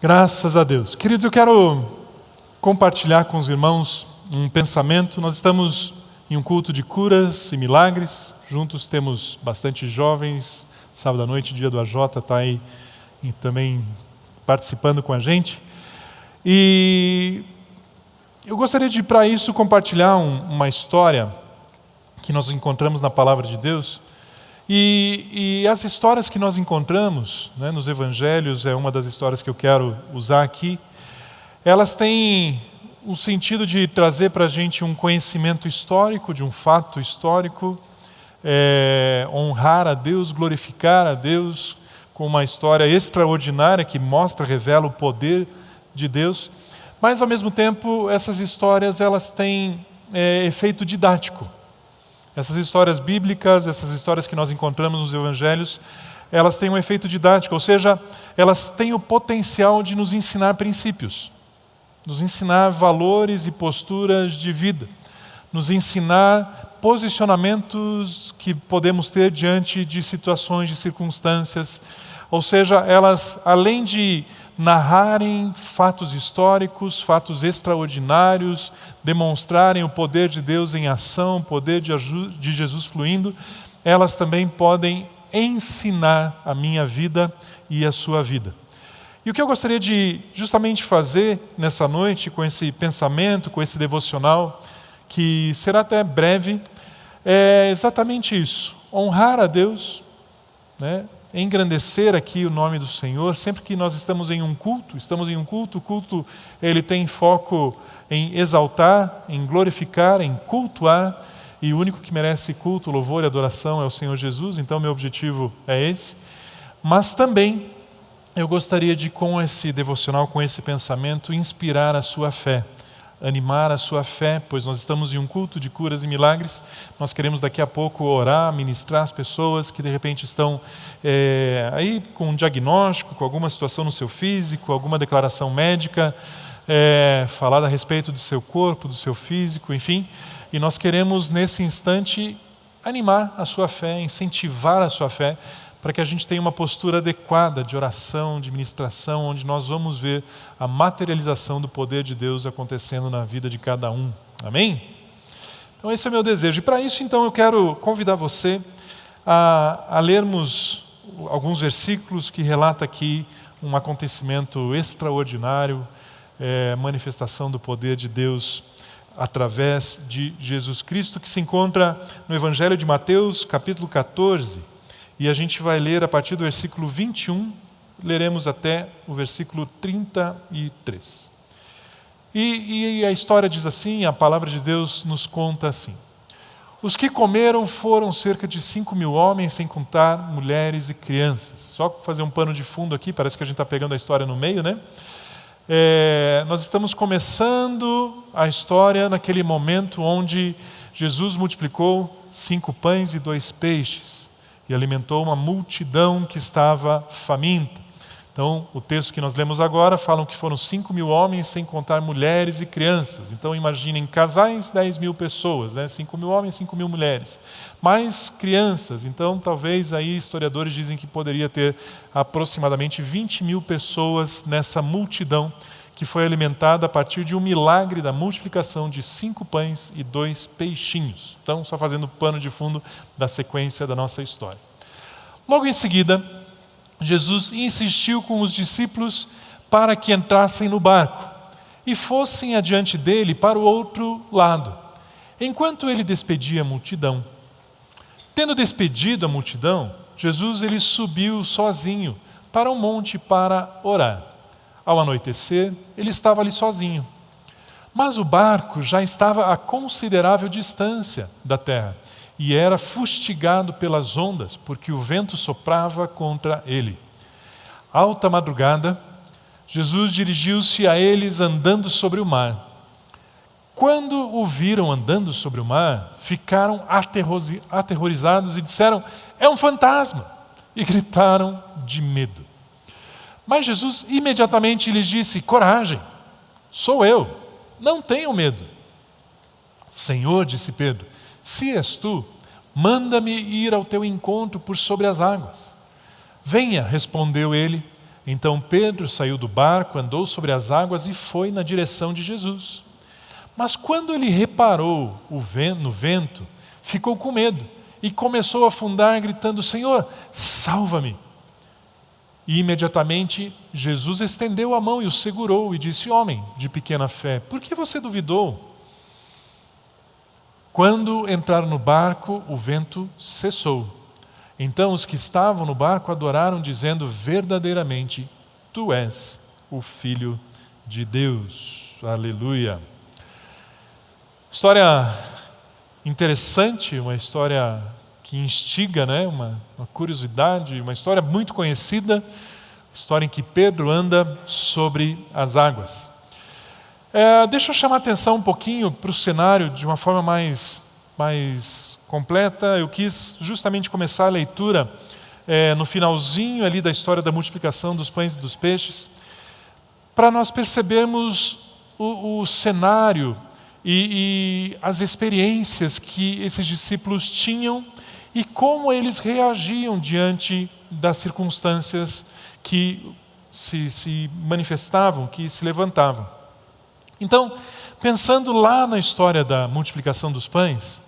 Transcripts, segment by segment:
Graças a Deus. Queridos, eu quero compartilhar com os irmãos um pensamento. Nós estamos em um culto de curas e milagres. Juntos temos bastante jovens. Sábado à noite, dia do AJ, está aí e também participando com a gente. E eu gostaria de, para isso, compartilhar uma história que nós encontramos na Palavra de Deus. E as histórias que nós encontramos, né, nos Evangelhos, é uma das histórias que eu quero usar aqui, elas têm o sentido de trazer para a gente um conhecimento histórico, de um fato histórico, honrar a Deus, glorificar a Deus com uma história extraordinária que mostra, revela o poder de Deus, mas ao mesmo tempo essas histórias elas têm efeito didático. Essas histórias bíblicas, essas histórias que nós encontramos nos Evangelhos, elas têm um efeito didático, ou seja, elas têm o potencial de nos ensinar princípios, nos ensinar valores e posturas de vida, nos ensinar posicionamentos que podemos ter diante de situações, de circunstâncias. Ou seja, elas, além de narrarem fatos históricos, fatos extraordinários, demonstrarem o poder de Deus em ação, o poder de Jesus fluindo, elas também podem ensinar a minha vida e a sua vida. E o que eu gostaria de justamente fazer nessa noite, com esse pensamento, com esse devocional, que será até breve, é exatamente isso: honrar a Deus, né? Engrandecer aqui o nome do Senhor. Sempre que nós estamos em um culto, o culto ele tem foco em exaltar, em glorificar, em cultuar, e o único que merece culto, louvor e adoração é o Senhor Jesus, então meu objetivo é esse. Mas também eu gostaria de, com esse devocional, com esse pensamento, inspirar a sua fé, animar a sua fé, pois nós estamos em um culto de curas e milagres. Nós queremos daqui a pouco orar, ministrar as pessoas que de repente estão aí com um diagnóstico, com alguma situação no seu físico, alguma declaração médica, falar a respeito do seu corpo, do seu físico, enfim. E nós queremos nesse instante animar a sua fé, incentivar a sua fé, para que a gente tenha uma postura adequada de oração, de ministração, onde nós vamos ver a materialização do poder de Deus acontecendo na vida de cada um. Amém? Então esse é o meu desejo. E para isso, então, eu quero convidar você a lermos alguns versículos que relatam aqui um acontecimento extraordinário, manifestação do poder de Deus através de Jesus Cristo, que se encontra no Evangelho de Mateus, capítulo 14, e a gente vai ler a partir do versículo 21, leremos até o versículo 33. E a história diz assim, a palavra de Deus nos conta assim: os que comeram foram cerca de 5.000 homens, sem contar mulheres e crianças. Só fazer um pano de fundo aqui, parece que a gente está pegando a história no meio, né? Nós estamos começando a história naquele momento onde Jesus multiplicou 5 pães e 2 peixes e alimentou uma multidão que estava faminta. Então, o texto que nós lemos agora falam que foram 5.000 homens, sem contar mulheres e crianças. Então, imaginem casais, 10.000 pessoas, né? 5.000 homens, 5.000 mulheres. Mais crianças, então talvez aí historiadores dizem que poderia ter aproximadamente 20.000 pessoas nessa multidão que foi alimentada a partir de um milagre da multiplicação de 5 pães e 2 peixinhos. Então, só fazendo pano de fundo da sequência da nossa história. Logo em seguida, Jesus insistiu com os discípulos para que entrassem no barco e fossem adiante dele para o outro lado, enquanto ele despedia a multidão. Tendo despedido a multidão, Jesus ele subiu sozinho para um monte para orar. Ao anoitecer, ele estava ali sozinho. Mas o barco já estava a considerável distância da terra e era fustigado pelas ondas, porque o vento soprava contra ele. Alta madrugada, Jesus dirigiu-se a eles andando sobre o mar. Quando o viram andando sobre o mar, ficaram aterrorizados e disseram: "É um fantasma!" e gritaram de medo. Mas Jesus imediatamente lhes disse: "Coragem, sou eu, não tenham medo." "Senhor", disse Pedro, "se és tu, manda-me ir ao teu encontro por sobre as águas." "Venha", respondeu ele. Então Pedro saiu do barco, andou sobre as águas e foi na direção de Jesus. Mas quando ele reparou no vento, ficou com medo e começou a afundar, gritando: Senhor, salva-me! E imediatamente Jesus estendeu a mão e o segurou e disse: Homem de pequena fé, por que você duvidou? Quando entraram no barco, o vento cessou. Então os que estavam no barco adoraram, dizendo: verdadeiramente, tu és o Filho de Deus. Aleluia. História interessante, uma história que instiga, né? uma curiosidade, uma história muito conhecida, história em que Pedro anda sobre as águas. Deixa eu chamar a atenção um pouquinho para o cenário de uma forma mais completa. Eu quis justamente começar a leitura no finalzinho ali da história da multiplicação dos pães e dos peixes, para nós percebermos o cenário e as experiências que esses discípulos tinham e como eles reagiam diante das circunstâncias que se manifestavam, que se levantavam. Então, pensando lá na história da multiplicação dos pães,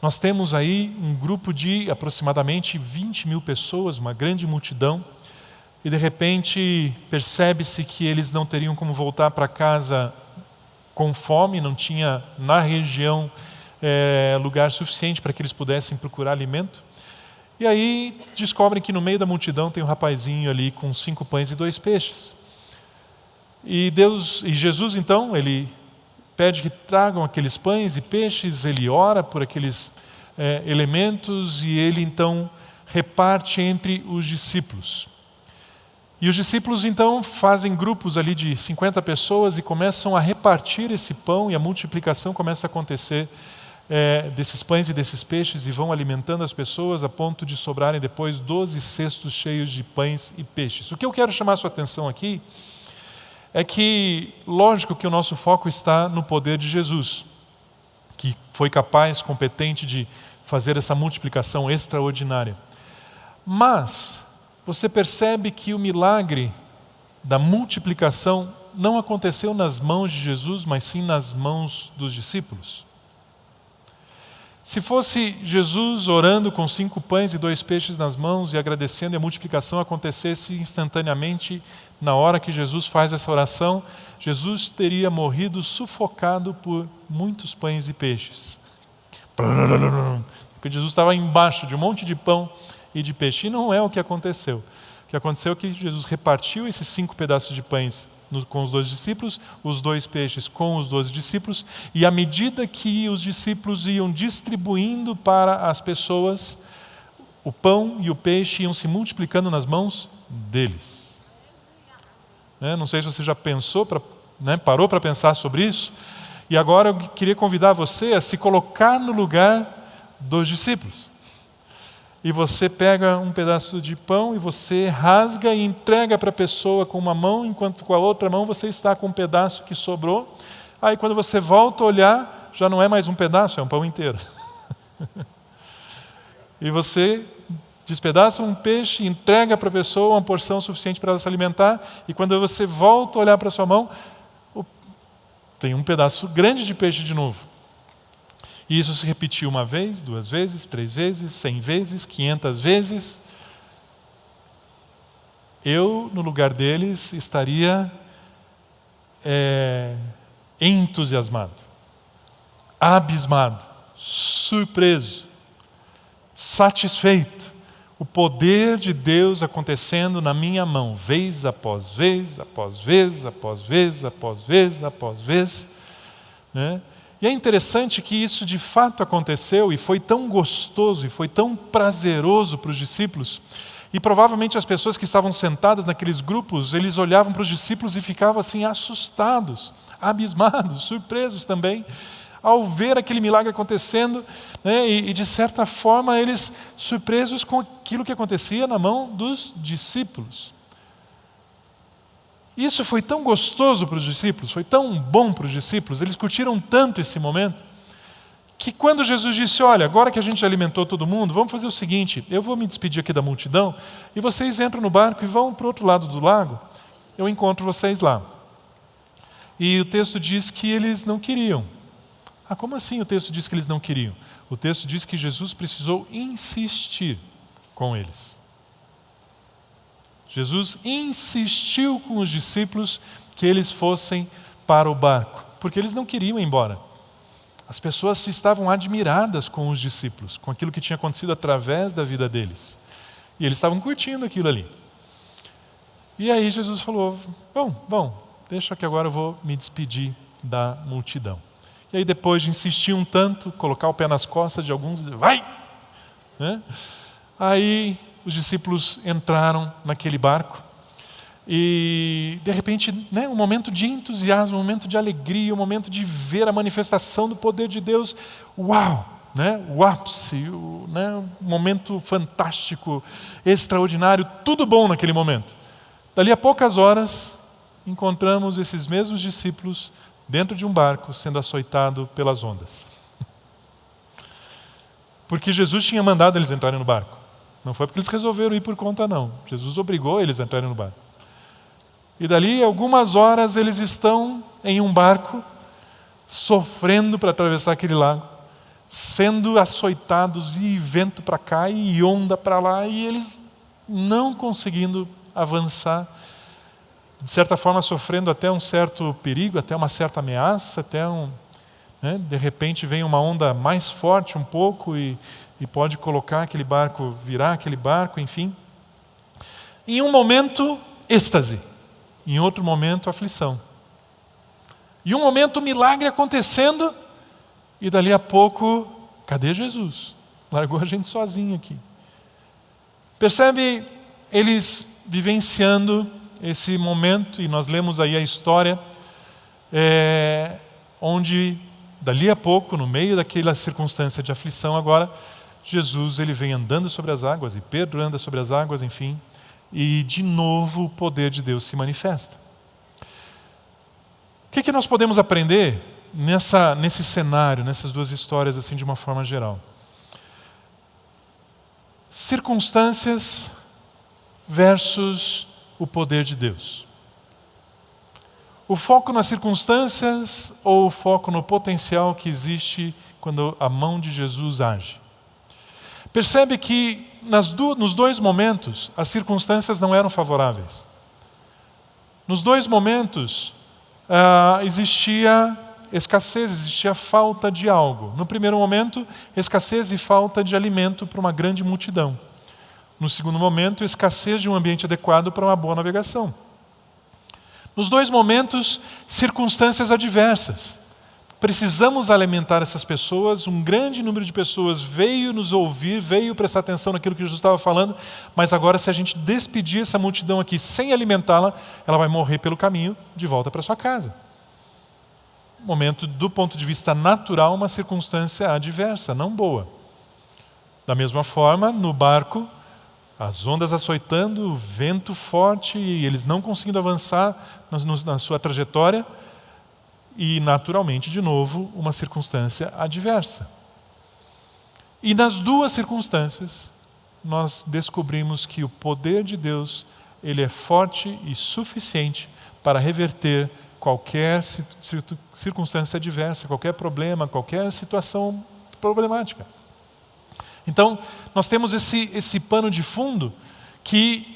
nós temos aí um grupo de aproximadamente 20 mil pessoas, uma grande multidão, e de repente percebe-se que eles não teriam como voltar para casa com fome, não tinha na região lugar suficiente para que eles pudessem procurar alimento. E aí descobrem que no meio da multidão tem um rapazinho ali com 5 pães e 2 peixes. E Jesus então, ele pede que tragam aqueles pães e peixes, ele ora por aqueles elementos e ele então reparte entre os discípulos. E os discípulos então fazem grupos ali de 50 pessoas e começam a repartir esse pão e a multiplicação começa a acontecer desses pães e desses peixes e vão alimentando as pessoas a ponto de sobrarem depois 12 cestos cheios de pães e peixes. O que eu quero chamar a sua atenção aqui é que, lógico que o nosso foco está no poder de Jesus, que foi capaz, competente de fazer essa multiplicação extraordinária. Mas você percebe que o milagre da multiplicação não aconteceu nas mãos de Jesus, mas sim nas mãos dos discípulos. Se fosse Jesus orando com 5 pães e 2 peixes nas mãos e agradecendo e a multiplicação acontecesse instantaneamente, na hora que Jesus faz essa oração, Jesus teria morrido sufocado por muitos pães e peixes. Porque Jesus estava embaixo de um monte de pão e de peixe. E não é o que aconteceu. O que aconteceu é que Jesus repartiu esses 5 pedaços de pães com os 12 discípulos, os 2 peixes com os 12 discípulos, e à medida que os discípulos iam distribuindo para as pessoas, o pão e o peixe iam se multiplicando nas mãos deles. Não sei se você já pensou, parou para pensar sobre isso, e agora eu queria convidar você a se colocar no lugar dos discípulos. E você pega um pedaço de pão e você rasga e entrega para a pessoa com uma mão, enquanto com a outra mão você está com um pedaço que sobrou. Aí quando você volta a olhar, já não é mais um pedaço, é um pão inteiro. E você despedaça um peixe, entrega para a pessoa uma porção suficiente para ela se alimentar, e quando você volta a olhar para a sua mão, tem um pedaço grande de peixe de novo. E isso se repetiu 1 vez, 2 vezes, 3 vezes, 100 vezes, 500 vezes. Eu, no lugar deles, estaria entusiasmado, abismado, surpreso, satisfeito. O poder de Deus acontecendo na minha mão, vez após vez, após vez, após vez, após vez, após vez, né? E é interessante que isso de fato aconteceu e foi tão gostoso e foi tão prazeroso para os discípulos. E provavelmente as pessoas que estavam sentadas naqueles grupos, eles olhavam para os discípulos e ficavam assim assustados, abismados, surpresos também, ao ver aquele milagre acontecendo, né? E de certa forma eles surpresos com aquilo que acontecia na mão dos discípulos. Isso foi tão gostoso para os discípulos, foi tão bom para os discípulos, eles curtiram tanto esse momento, que quando Jesus disse, olha, agora que a gente já alimentou todo mundo, vamos fazer o seguinte, eu vou me despedir aqui da multidão, e vocês entram no barco e vão para o outro lado do lago, eu encontro vocês lá. E o texto diz que eles não queriam. Ah, como assim o texto diz que eles não queriam? O texto diz que Jesus precisou insistir com eles. Jesus insistiu com os discípulos que eles fossem para o barco, porque eles não queriam ir embora. As pessoas estavam admiradas com os discípulos, com aquilo que tinha acontecido através da vida deles. E eles estavam curtindo aquilo ali. E aí Jesus falou, bom, deixa que agora eu vou me despedir da multidão. E aí depois de insistir um tanto, colocar o pé nas costas de alguns, vai! Né? Aí os discípulos entraram naquele barco e, de repente, né, um momento de entusiasmo, um momento de alegria, um momento de ver a manifestação do poder de Deus. Uau! Né? O ápice, um momento fantástico, extraordinário, tudo bom naquele momento. Dali a poucas horas, encontramos esses mesmos discípulos dentro de um barco sendo açoitado pelas ondas. Porque Jesus tinha mandado eles entrarem no barco. Não foi porque eles resolveram ir por conta, não. Jesus obrigou eles a entrarem no barco. E dali, algumas horas, eles estão em um barco, sofrendo para atravessar aquele lago, sendo açoitados, e vento para cá, e onda para lá, e eles não conseguindo avançar, de certa forma sofrendo até um certo perigo, até uma certa ameaça, de repente vem uma onda mais forte um pouco e pode colocar aquele barco, virar aquele barco, enfim. Em um momento, êxtase. Em outro momento, aflição. Em um momento, milagre acontecendo, e dali a pouco, cadê Jesus? Largou a gente sozinho aqui. Percebe eles vivenciando esse momento, e nós lemos aí a história, onde dali a pouco, no meio daquela circunstância de aflição agora, Jesus ele vem andando sobre as águas, e Pedro anda sobre as águas, enfim, e de novo o poder de Deus se manifesta. O que nós podemos aprender nesse cenário, nessas duas histórias assim de uma forma geral? Circunstâncias versus o poder de Deus. O foco nas circunstâncias ou o foco no potencial que existe quando a mão de Jesus age? Percebe que nos dois momentos as circunstâncias não eram favoráveis. Nos dois momentos existia escassez, existia falta de algo. No primeiro momento, escassez e falta de alimento para uma grande multidão. No segundo momento, escassez de um ambiente adequado para uma boa navegação. Nos dois momentos, circunstâncias adversas. Precisamos alimentar essas pessoas, um grande número de pessoas veio nos ouvir, veio prestar atenção naquilo que Jesus estava falando, mas agora se a gente despedir essa multidão aqui sem alimentá-la, ela vai morrer pelo caminho de volta para sua casa. Momento, do ponto de vista natural, uma circunstância adversa, não boa. Da mesma forma, no barco, as ondas açoitando, o vento forte, e eles não conseguindo avançar na sua trajetória, e naturalmente, de novo, uma circunstância adversa. E nas duas circunstâncias, nós descobrimos que o poder de Deus, ele é forte e suficiente para reverter qualquer circunstância adversa, qualquer problema, qualquer situação problemática. Então, nós temos esse pano de fundo que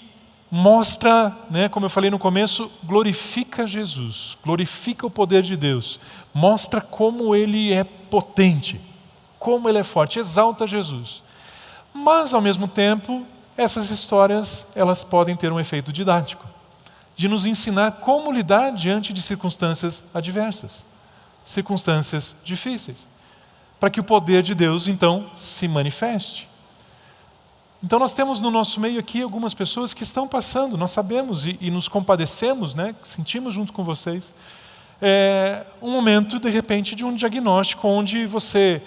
mostra, como eu falei no começo, glorifica Jesus, glorifica o poder de Deus, mostra como Ele é potente, como Ele é forte, exalta Jesus. Mas, ao mesmo tempo, essas histórias elas podem ter um efeito didático, de nos ensinar como lidar diante de circunstâncias adversas, circunstâncias difíceis, para que o poder de Deus, então, se manifeste. Então nós temos no nosso meio aqui algumas pessoas que estão passando, nós sabemos e nos compadecemos, sentimos junto com vocês, um momento, de repente, de um diagnóstico onde você,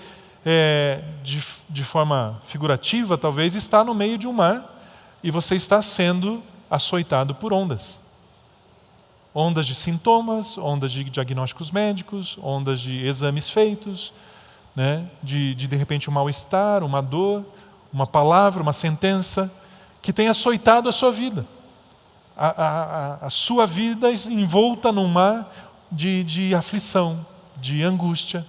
de forma figurativa, talvez, está no meio de um mar e você está sendo açoitado por ondas. Ondas de sintomas, ondas de diagnósticos médicos, ondas de exames feitos, né, de repente um mal-estar, uma dor, uma palavra, uma sentença que tenha açoitado a sua vida. A sua vida envolta num mar de aflição, de angústia,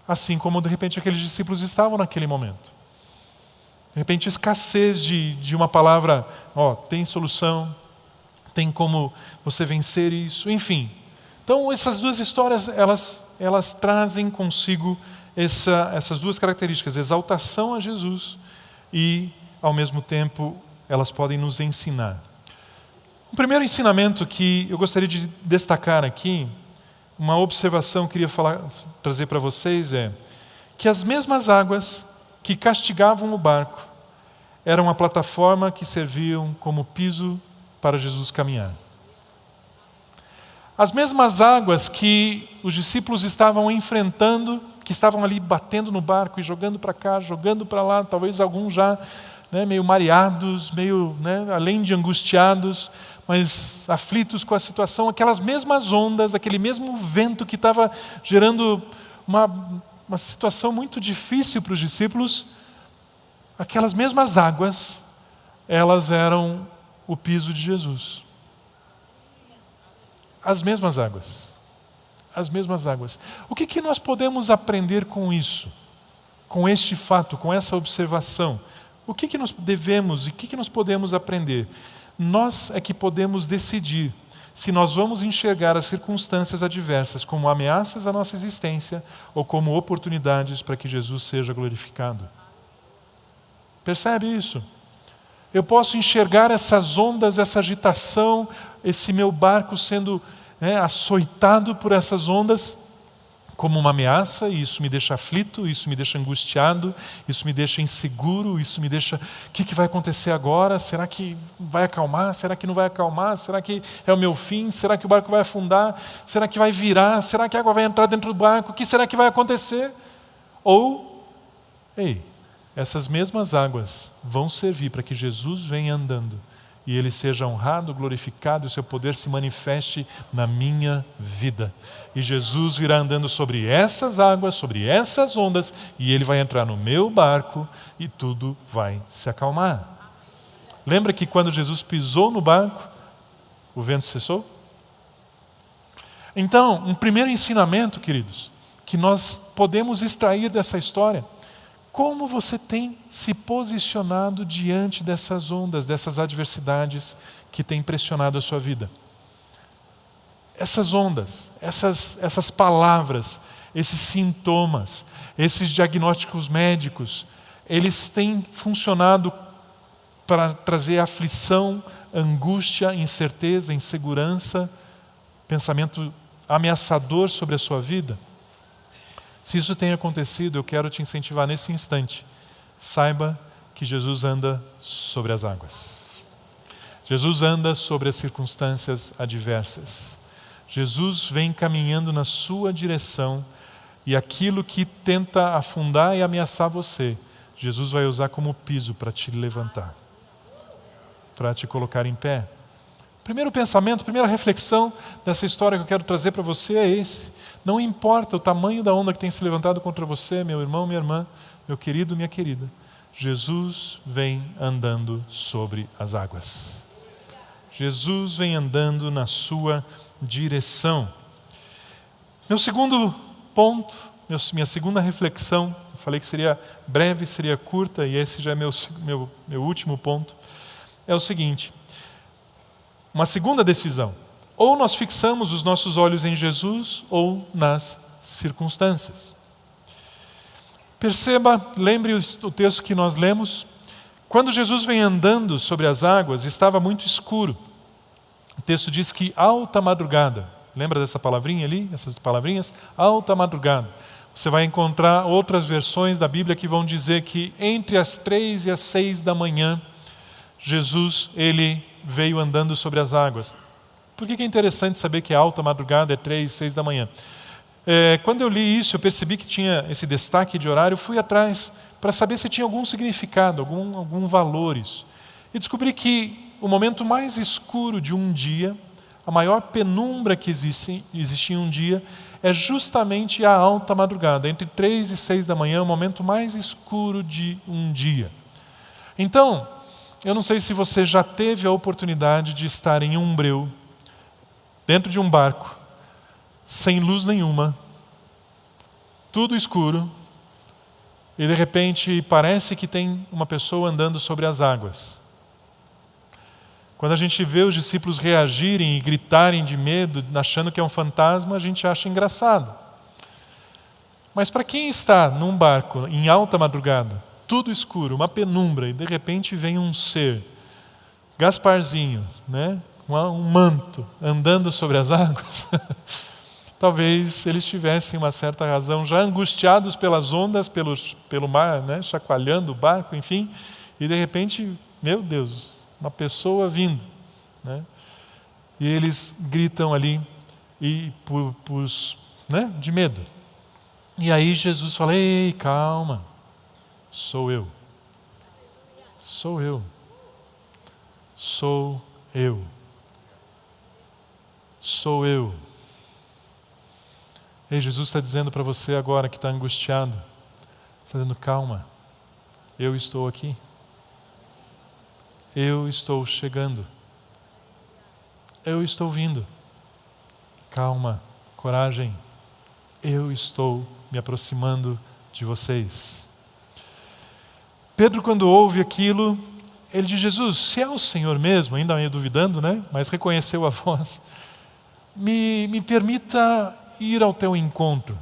assim como de repente aqueles discípulos estavam naquele momento. De repente escassez de uma palavra, tem solução, tem como você vencer isso, enfim. Então essas duas histórias, elas trazem consigo essas duas características, exaltação a Jesus e, ao mesmo tempo, elas podem nos ensinar. O primeiro ensinamento que eu gostaria de destacar aqui, uma observação que eu queria trazer para vocês é que as mesmas águas que castigavam o barco eram a plataforma que serviam como piso para Jesus caminhar. As mesmas águas que os discípulos estavam enfrentando, que estavam ali batendo no barco e jogando para cá, jogando para lá, talvez alguns já meio mareados, meio além de angustiados, mas aflitos com a situação, aquelas mesmas ondas, aquele mesmo vento que estava gerando uma situação muito difícil para os discípulos, aquelas mesmas águas, elas eram o piso de Jesus. As mesmas águas. As mesmas águas. O que nós podemos aprender com isso? Com este fato, com essa observação? O que nós devemos e o que nós podemos aprender? Nós é que podemos decidir se nós vamos enxergar as circunstâncias adversas como ameaças à nossa existência ou como oportunidades para que Jesus seja glorificado. Percebe isso? Eu posso enxergar essas ondas, essa agitação, esse meu barco sendo açoitado por essas ondas como uma ameaça, e isso me deixa aflito, isso me deixa angustiado, isso me deixa inseguro, isso me deixa... O que vai acontecer agora? Será que vai acalmar? Será que não vai acalmar? Será que é o meu fim? Será que o barco vai afundar? Será que vai virar? Será que a água vai entrar dentro do barco? O que será que vai acontecer? Ou, essas mesmas águas vão servir para que Jesus venha andando e Ele seja honrado, glorificado e o seu poder se manifeste na minha vida. E Jesus virá andando sobre essas águas, sobre essas ondas, e Ele vai entrar no meu barco e tudo vai se acalmar. Lembra que quando Jesus pisou no barco, o vento cessou? Então, um primeiro ensinamento, queridos, que nós podemos extrair dessa história: como você tem se posicionado diante dessas ondas, dessas adversidades que têm pressionado a sua vida? Essas ondas, essas palavras, esses sintomas, esses diagnósticos médicos, eles têm funcionado para trazer aflição, angústia, incerteza, insegurança, pensamento ameaçador sobre a sua vida? Se isso tem acontecido, eu quero te incentivar nesse instante. Saiba que Jesus anda sobre as águas. Jesus anda sobre as circunstâncias adversas. Jesus vem caminhando na sua direção e aquilo que tenta afundar e ameaçar você, Jesus vai usar como piso para te levantar, para te colocar em pé. Primeiro pensamento, primeira reflexão dessa história que eu quero trazer para você é esse. Não importa o tamanho da onda que tem se levantado contra você, meu irmão, minha irmã, meu querido, minha querida. Jesus vem andando sobre as águas. Jesus vem andando na sua direção. Meu segundo ponto, minha segunda reflexão, eu falei que seria breve, seria curta, e esse já é meu último ponto, é o seguinte: uma segunda decisão. Ou nós fixamos os nossos olhos em Jesus ou nas circunstâncias. Perceba, lembre o texto que nós lemos. Quando Jesus vem andando sobre as águas, estava muito escuro. O texto diz que alta madrugada. Lembra dessa palavrinha ali? Essas palavrinhas? Alta madrugada. Você vai encontrar outras versões da Bíblia que vão dizer que entre as 3 e as 6 da manhã, Jesus, ele veio andando sobre as águas. Por que é interessante saber que a alta madrugada é 3, 6 da manhã? Quando eu li isso, eu percebi que tinha esse destaque de horário, fui atrás para saber se tinha algum significado, algum valor isso. E descobri que o momento mais escuro de um dia, a maior penumbra que existia um dia é justamente a alta madrugada, entre 3 e 6 da manhã, o momento mais escuro de um dia. Então, eu não sei se você já teve a oportunidade de estar em um breu, dentro de um barco, sem luz nenhuma, tudo escuro, e de repente parece que tem uma pessoa andando sobre as águas. Quando a gente vê os discípulos reagirem e gritarem de medo, achando que é um fantasma, a gente acha engraçado. Mas para quem está num barco em alta madrugada, tudo escuro, uma penumbra, e de repente vem um ser, Gasparzinho, né, com um manto, andando sobre as águas, talvez eles tivessem uma certa razão, já angustiados pelas ondas, pelo mar, né, chacoalhando o barco, enfim, e de repente, meu Deus, uma pessoa vindo, né? E eles gritam ali e né, de medo. E aí Jesus fala: ei, calma, sou eu. Sou eu. Sou eu. Sou eu. Ei, Jesus está dizendo para você agora que está angustiado, está dizendo: calma, eu estou aqui. Eu estou chegando. Eu estou vindo. Calma, coragem. Eu estou me aproximando de vocês. Pedro, quando ouve aquilo, ele diz: Jesus, se é o Senhor mesmo, ainda meio duvidando, né? Mas reconheceu a voz, me permita ir ao teu encontro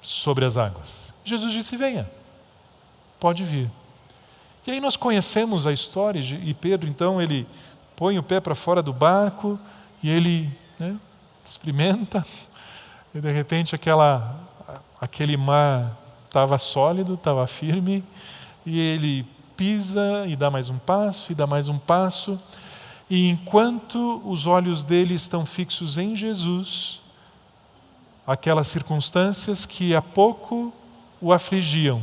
sobre as águas. Jesus disse: venha, pode vir. E aí nós conhecemos a história, e Pedro, então, ele põe o pé para fora do barco, e ele, né, experimenta, e de repente aquele mar estava sólido, estava firme, e ele pisa e dá mais um passo, e dá mais um passo, e enquanto os olhos dele estão fixos em Jesus, aquelas circunstâncias que há pouco o afligiam,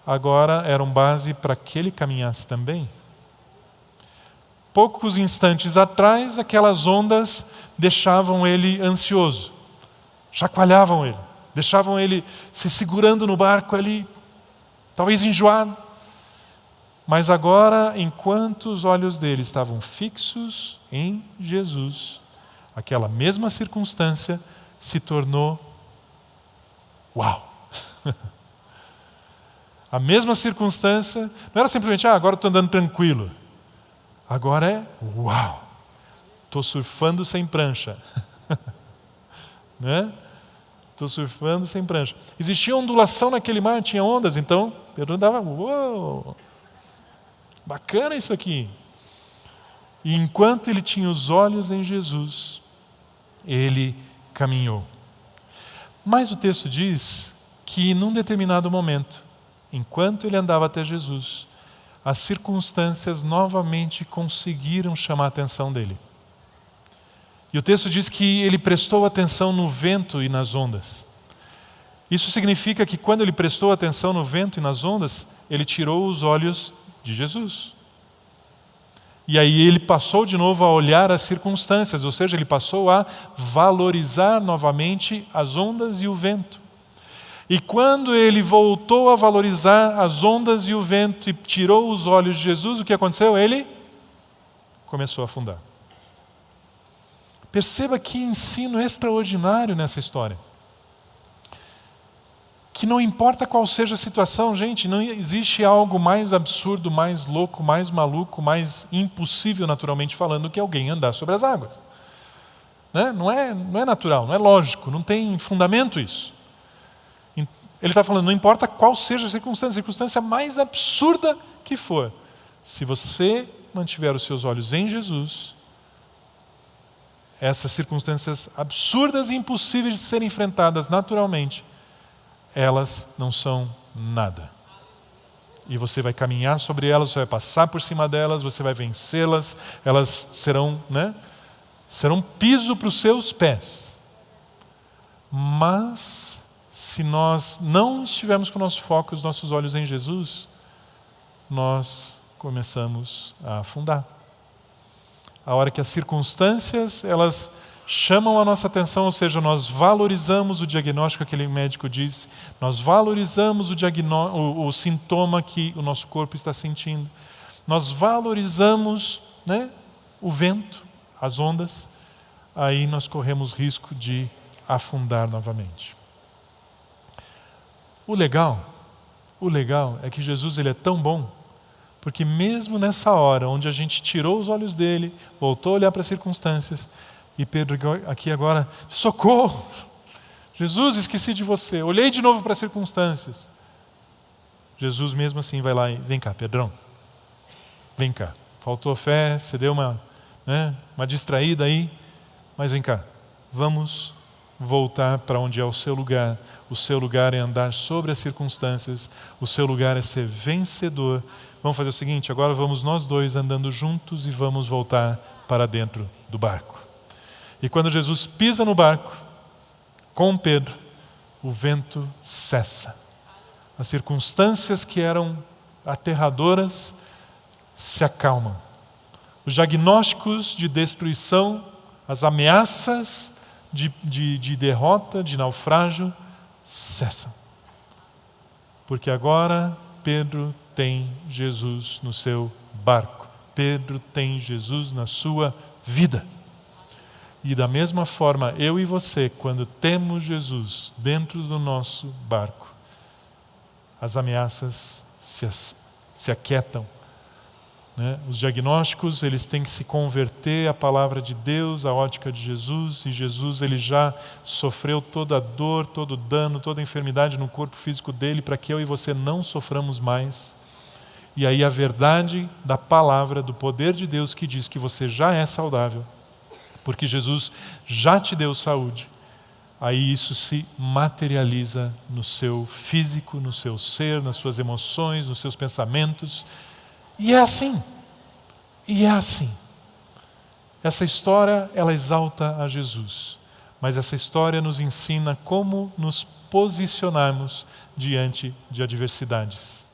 agora eram base para que ele caminhasse também. Poucos instantes atrás, aquelas ondas deixavam ele ansioso, chacoalhavam ele, deixavam ele se segurando no barco ali, talvez enjoado. Mas agora, enquanto os olhos dele estavam fixos em Jesus, aquela mesma circunstância se tornou uau! A mesma circunstância, não era simplesmente: agora estou andando tranquilo. Agora é uau! Estou surfando sem prancha. Né? Estou surfando sem prancha. Existia ondulação naquele mar, tinha ondas, então Pedro andava, uau! Bacana isso aqui. E enquanto ele tinha os olhos em Jesus, ele caminhou. Mas o texto diz que num determinado momento, enquanto ele andava até Jesus, as circunstâncias novamente conseguiram chamar a atenção dele. E o texto diz que ele prestou atenção no vento e nas ondas. Isso significa que quando ele prestou atenção no vento e nas ondas, ele tirou os olhos de Jesus. E aí ele passou de novo a olhar as circunstâncias, ou seja, ele passou a valorizar novamente as ondas e o vento. E quando ele voltou a valorizar as ondas e o vento e tirou os olhos de Jesus, o que aconteceu? Ele começou a afundar. Perceba que ensino extraordinário nessa história. Que não importa qual seja a situação, gente, não existe algo mais absurdo, mais louco, mais maluco, mais impossível, naturalmente falando, do que alguém andar sobre as águas. Né? Não é natural, não é lógico, não tem fundamento isso. Ele está falando, não importa qual seja a circunstância mais absurda que for, se você mantiver os seus olhos em Jesus, essas circunstâncias absurdas e impossíveis de serem enfrentadas naturalmente, elas não são nada. E você vai caminhar sobre elas, você vai passar por cima delas, você vai vencê-las, elas serão piso para os seus pés. Mas se nós não estivermos com o nosso foco, os nossos olhos em Jesus, nós começamos a afundar. A hora que as circunstâncias, elas chamam a nossa atenção, ou seja, nós valorizamos o diagnóstico que aquele médico disse, nós valorizamos o sintoma que o nosso corpo está sentindo, nós valorizamos, né, o vento, as ondas, aí nós corremos risco de afundar novamente. O legal é que Jesus ele é tão bom, porque mesmo nessa hora onde a gente tirou os olhos dele, voltou a olhar para as circunstâncias, e Pedro aqui agora, socorro! Jesus, esqueci de você, olhei de novo para as circunstâncias. Jesus mesmo assim vai lá e, vem cá, Pedrão, vem cá. Faltou fé, você deu uma distraída aí, mas vem cá, vamos voltar para onde é o seu lugar. O seu lugar é andar sobre as circunstâncias, o seu lugar é ser vencedor. Vamos fazer o seguinte, agora vamos nós dois andando juntos e vamos voltar para dentro do barco. E quando Jesus pisa no barco, com Pedro, o vento cessa. As circunstâncias que eram aterradoras se acalmam. Os diagnósticos de destruição, as ameaças de derrota, de naufrágio, cessam. Porque agora Pedro tem Jesus no seu barco. Pedro tem Jesus na sua vida. E da mesma forma, eu e você, quando temos Jesus dentro do nosso barco, as ameaças se aquietam. Né? Os diagnósticos eles têm que se converter à palavra de Deus, à ótica de Jesus, e Jesus ele já sofreu toda a dor, todo o dano, toda a enfermidade no corpo físico dele, para que eu e você não soframos mais. E aí a verdade da palavra, do poder de Deus que diz que você já é saudável, porque Jesus já te deu saúde, aí isso se materializa no seu físico, no seu ser, nas suas emoções, nos seus pensamentos. E é assim. Essa história, ela exalta a Jesus, mas essa história nos ensina como nos posicionarmos diante de adversidades.